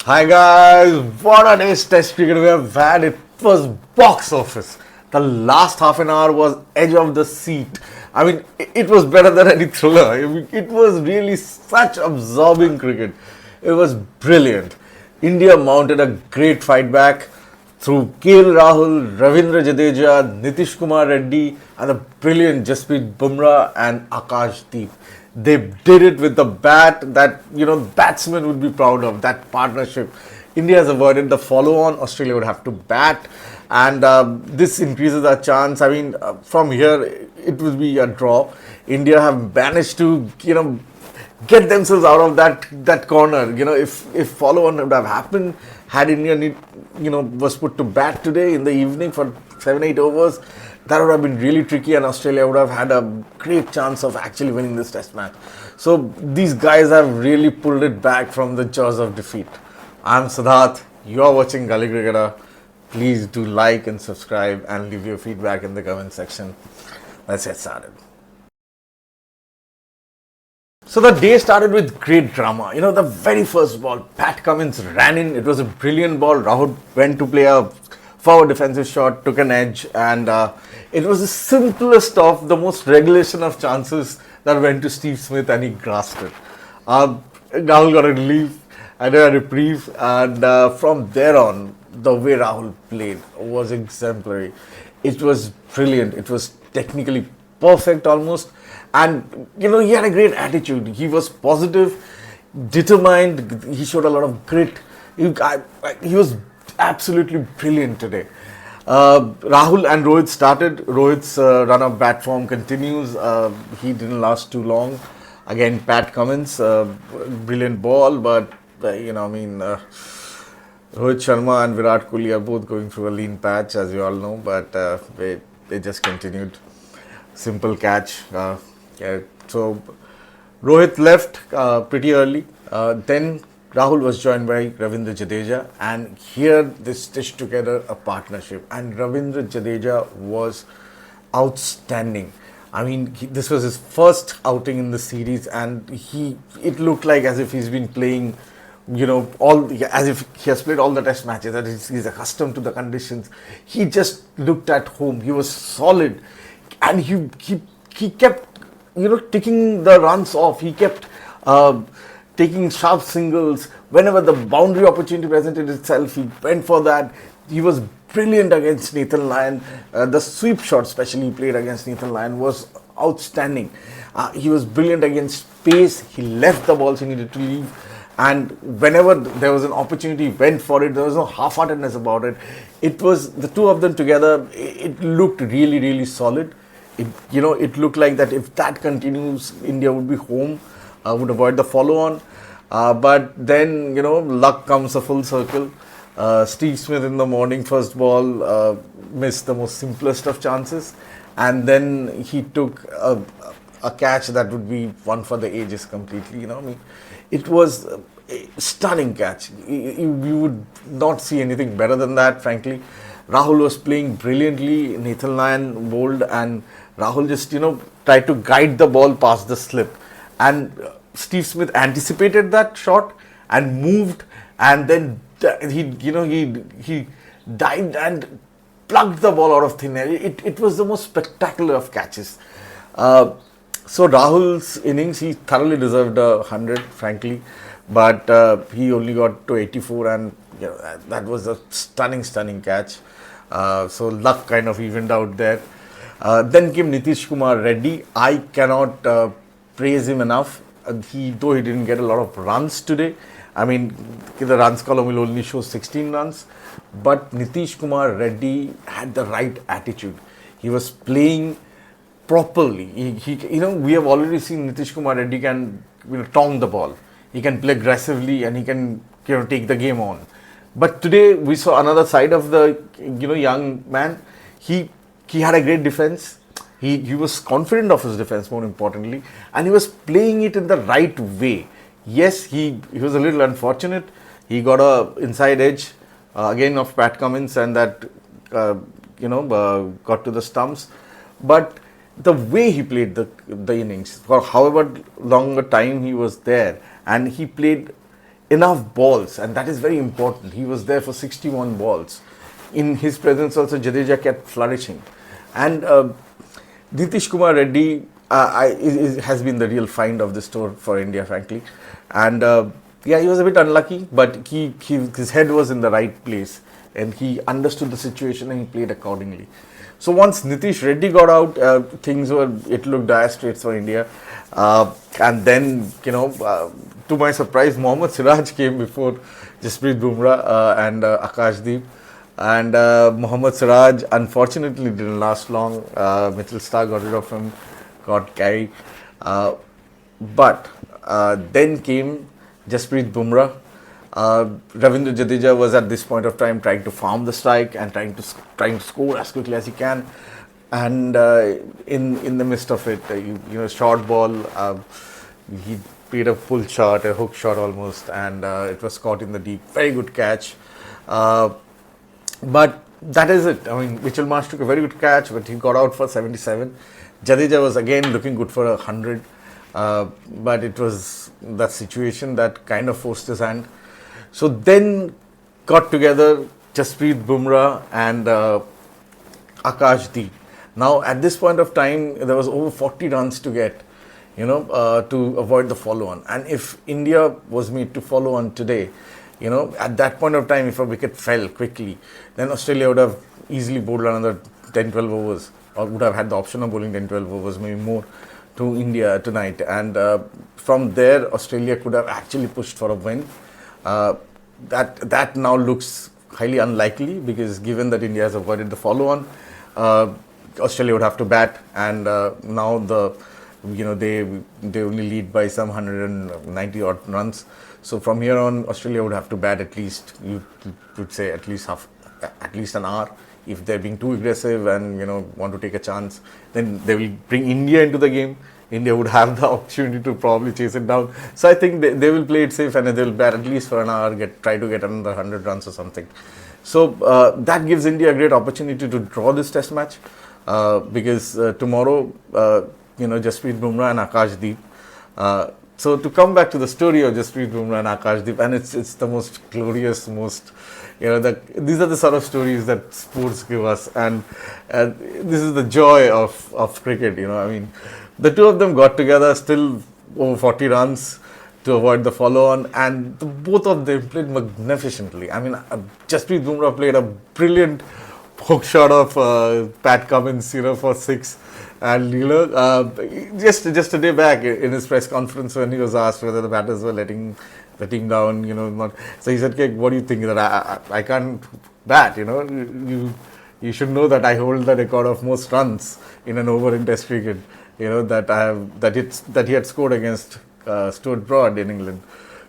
Hi guys, what a day's test cricket we have had. It was box office. The last half an hour was edge of the seat. I mean, it was better than any thriller. I mean, it was really such absorbing cricket. It was brilliant. India mounted a great fight back through KL Rahul, Ravindra Jadeja, Nitish Kumar Reddy, and the brilliant Jasprit Bumrah and Akash Deep. They did it with the bat that batsmen would be proud of. That partnership. India has avoided the follow-on. Australia would have to bat, and this increases our chance. I mean, from here it will be a draw. India have managed to get themselves out of that corner. If follow-on would have happened, had India was put to bat today in the evening for 7-8 overs, that would have been really tricky, and Australia would have had a great chance of actually winning this test match. So these guys have really pulled it back from the jaws of defeat. I'm Siddharth. You are watching Gully Cricketer. Please do like and subscribe and leave your feedback in the comment section. Let's get started. So the day started with great drama. The very first ball, Pat Cummins ran in. It was a brilliant ball. Rahul went to play a forward defensive shot, took an edge, and it was the simplest of the most regulation of chances that went to Steve Smith, and he grasped it. Rahul got a relief and a reprieve, and from there on, the way Rahul played was exemplary. It was brilliant. It was technically perfect almost. And, he had a great attitude. He was positive, determined. He showed a lot of grit. He was absolutely brilliant today. Rahul and Rohit started. Rohit's run of bat form continues. He didn't last too long. Again, Pat Cummins, brilliant ball, but, Rohit Sharma and Virat Kohli are both going through a lean patch, as you all know, but they just continued. Simple catch. So Rohit left pretty early. Then Rahul was joined by Ravindra Jadeja, and here they stitched together a partnership. And Ravindra Jadeja was outstanding. I mean, this was his first outing in the series, and it looked like as if he's been playing, as if he has played all the test matches, that he's accustomed to the conditions. He just looked at home. He was solid, and he kept ticking the runs off. He kept taking sharp singles. Whenever the boundary opportunity presented itself, he went for that. He was brilliant against Nathan Lyon. The sweep shot, especially he played against Nathan Lyon, was outstanding. He was brilliant against pace. He left the balls he needed to leave. And whenever there was an opportunity, he went for it. There was no half-heartedness about it. It was the two of them together. It looked really, really solid. It looked like that if that continues, India would be home, would avoid the follow-on. But then, luck comes a full circle. Steve Smith in the morning first ball missed the most simplest of chances. And then he took a catch that would be one for the ages completely. It was a stunning catch. You would not see anything better than that, frankly. Rahul was playing brilliantly. Nathan Lyon bowled, and Rahul just, tried to guide the ball past the slip. And Steve Smith anticipated that shot and moved, and then he dived and plugged the ball out of thin air. It was the most spectacular of catches. So Rahul's innings, he thoroughly deserved 100, frankly, but he only got to 84, and that was a stunning catch. So luck kind of evened out there. Then came Nitish Kumar Reddy. I cannot praise him enough. Though he didn't get a lot of runs today. I mean, the runs column will only show 16 runs. But Nitish Kumar Reddy had the right attitude. He was playing properly. We have already seen Nitish Kumar Reddy can tong the ball. He can play aggressively, and he can take the game on. But today we saw another side of the young man. He had a great defense. He was confident of his defense, more importantly, and he was playing it in the right way. Yes, he was a little unfortunate. He got a inside edge again of Pat Cummins, and that got to the stumps. But the way he played the innings, for however long a time he was there, and he played enough balls, and that is very important. He was there for 61 balls. In his presence also, Jadeja kept flourishing. And Nitish Kumar Reddy has been the real find of this tour for India, frankly. And yeah, he was a bit unlucky, but his head was in the right place, and he understood the situation and he played accordingly. So once Nitish Reddy got out, it looked dire straits for India. And then, to my surprise, Mohammad Siraj came before Jasprit Bumrah and Akashdeep. And Mohammad Siraj unfortunately didn't last long. Mitchell Starc got rid of him, got carried. But then came Jasprit Bumrah. Ravindra Jadeja was at this point of time trying to farm the strike and trying to score as quickly as he can. And in the midst of it, short ball, he played a full shot, a hook shot almost, and it was caught in the deep. Very good catch. But that is it. I mean, Mitchell Marsh took a very good catch, but he got out for 77. Jadeja was again looking good for 100. But it was that situation that kind of forced his hand. So then got together Jasprit Bumrah and Akashdeep. Now at this point of time, there was over 40 runs to get, to avoid the follow-on. And if India was made to follow on today, at that point of time, if a wicket fell quickly, then Australia would have easily bowled another 10-12 overs, or would have had the option of bowling 10-12 overs, maybe more, to India tonight. And from there, Australia could have actually pushed for a win. That now looks highly unlikely, because given that India has avoided the follow-on, Australia would have to bat, and now they only lead by some 190 odd runs. So from here on, Australia would have to bat at least, you would say, at least an hour. If they're being too aggressive and want to take a chance, then they will bring India into the game. India would have the opportunity to probably chase it down. So I think they will play it safe, and they will bat at least for an hour, try to get another 100 runs or something. So that gives India a great opportunity to draw this test match, because tomorrow, Jasprit Bumrah and Akashdeep. So to come back to the story of Jasprit Bumrah and Akashdeep, and it's the most glorious, these are the sort of stories that sports give us, and this is the joy of cricket. I mean, the two of them got together, still over 40 runs to avoid the follow-on, and both of them played magnificently. I mean, Jasprit Bumrah played a brilliant hook shot of Pat Cummins, for 6. And just a day back in his press conference, when he was asked whether the batters were letting the team down, so he said, "Okay, what do you think, that I can't bat? You should know that I hold the record of most runs in an over in Test cricket. That he had scored against Stuart Broad in England."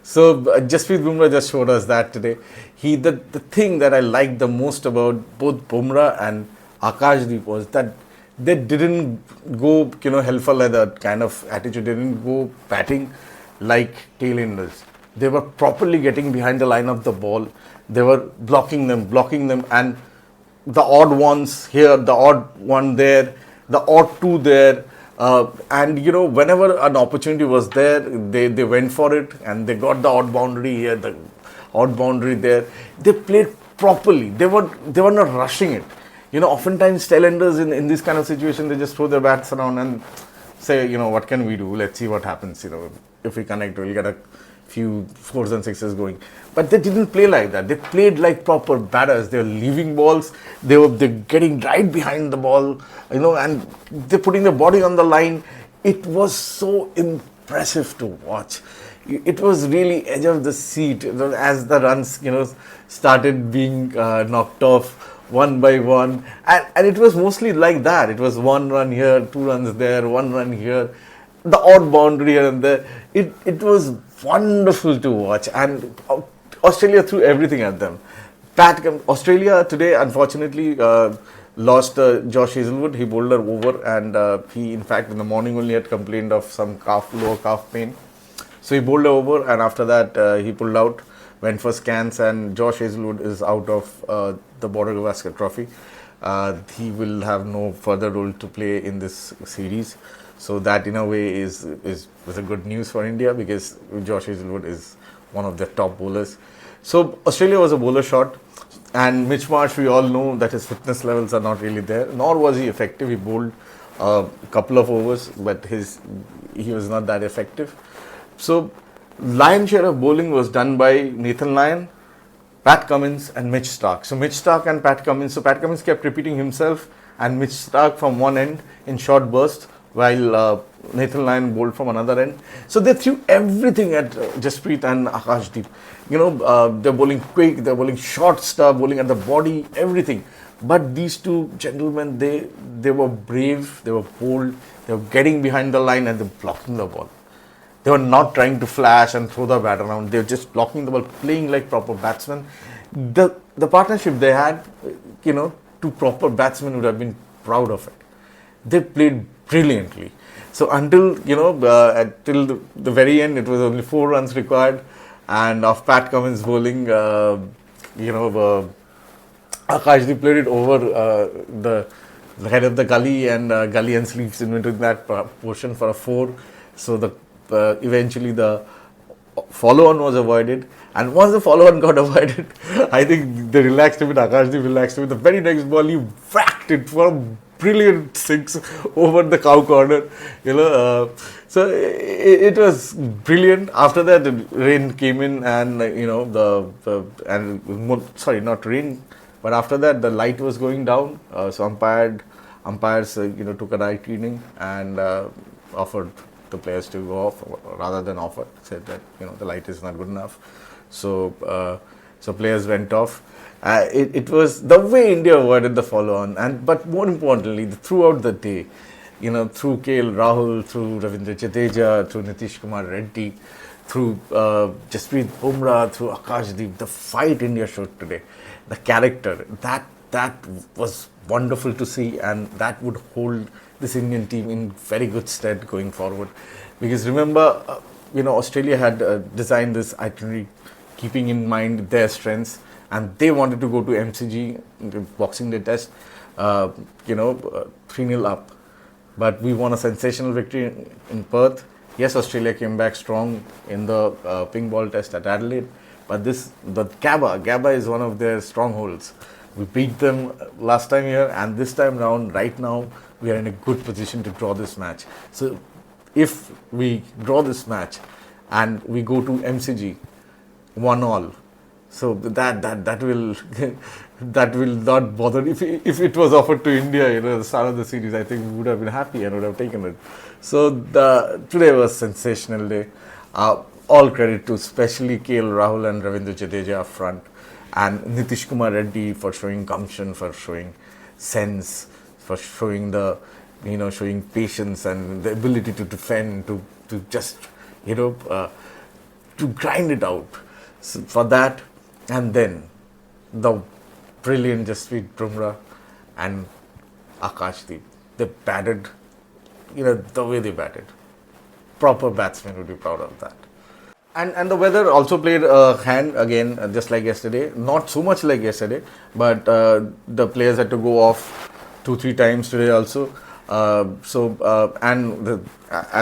So Jasprit Bumrah just showed us that today. The thing that I liked the most about both Bumrah and Akashdeep was that they didn't go, hell for leather kind of attitude. They didn't go batting like tail-enders. They were properly getting behind the line of the ball. They were blocking them, and the odd ones here, the odd one there, the odd two there. And whenever an opportunity was there, they went for it, and they got the odd boundary here, the odd boundary there. They played properly. They were not rushing it. Oftentimes tailenders in this kind of situation, they just throw their bats around and say, what can we do? Let's see what happens. If we connect, we'll get a few 4s and 6s going. But they didn't play like that. They played like proper batters. They were leaving balls. They're getting right behind the ball, and they're putting their body on the line. It was so impressive to watch. It was really edge of the seat as the runs, started being knocked off one by one, and it was mostly like that. It was 1 run here, 2 runs there, 1 run here, the odd boundary here and there. It was wonderful to watch, and Australia threw everything at them. Australia today, unfortunately, lost Josh Hazlewood. He bowled her over, and he, in fact, in the morning only had complained of some lower calf pain. So he bowled her over, and after that, he pulled out, went for scans, and Josh Hazlewood is out of the Border Gavaskar Trophy. He will have no further role to play in this series. So that, in a way, was a good news for India, because Josh Hazlewood is one of their top bowlers. So Australia was a bowler shot, and Mitch Marsh, we all know that his fitness levels are not really there, nor was he effective. He bowled a couple of overs, but he was not that effective. So lion's share of bowling was done by Nathan Lyon, Pat Cummins and Mitch Starc. So Mitch Starc and Pat Cummins. So Pat Cummins kept repeating himself and Mitch Starc from one end in short bursts, while Nathan Lyon bowled from another end. So they threw everything at Jasprit and Akashdeep. They're bowling quick, they're bowling short stuff, bowling at the body, everything. But these two gentlemen, they were brave, they were bold, they were getting behind the line and they're blocking the ball. They were not trying to flash and throw the bat around. They were just blocking the ball, playing like proper batsmen. The partnership they had, two proper batsmen would have been proud of it. They played brilliantly. So until till the very end, it was only 4 runs required, and of Pat Cummins bowling, Akashdeep played it over the head of the gully, and gully and sleeves into that portion for a 4. So eventually the follow-on was avoided, and once the follow-on got avoided, I think they relaxed a bit. Akashdeep relaxed a bit. The very next ball, he whacked it for a brilliant 6 over the cow corner. So it was brilliant. After that, the rain came in, and not rain, but after that the light was going down. So umpires took a night cleaning and offered the players to go off, rather than offer, said that the light is not good enough. So players went off. It was the way India avoided the follow-on, but more importantly, throughout the day, through KL Rahul, through Ravindra Jadeja, through Nitish Kumar Reddy, through Jasprit Bumrah, through Akashdeep, the fight India showed today, the character, that was wonderful to see, and that would hold this Indian team in very good stead going forward. Because remember, Australia had designed this itinerary keeping in mind their strengths, and they wanted to go to MCG, Boxing Day Test, 3-0 up. But we won a sensational victory in Perth. Yes, Australia came back strong in the pink ball test at Adelaide, but the Gabba is one of their strongholds. We beat them last time here, and this time round, right now, we are in a good position to draw this match. So if we draw this match and we go to MCG 1-1, so that will that will not bother. If it was offered to India, at the start of the series, I think we would have been happy and would have taken it. So today was sensational day. All credit to especially KL Rahul and Ravindra Jadeja up front, and Nitish Kumar Reddy for showing gumption, for showing sense, for showing showing patience and the ability to defend, to just to grind it out. So for that, and then the brilliant Jasprit Bumrah and Akashdeep, they batted, the way they batted. Proper batsmen would be proud of that. And the weather also played a hand again, just like yesterday. Not so much like yesterday, but the players had to go off 2-3 times today also. As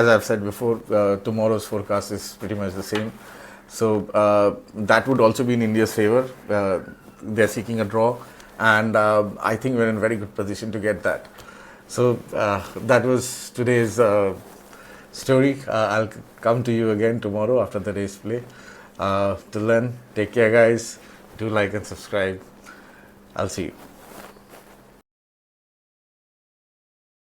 I've said before, tomorrow's forecast is pretty much the same. So that would also be in India's favor. They're seeking a draw, and I think we're in a very good position to get that. So that was today's story. I'll come to you again tomorrow after the day's play. Till then, take care, guys. Do like and subscribe. I'll see you.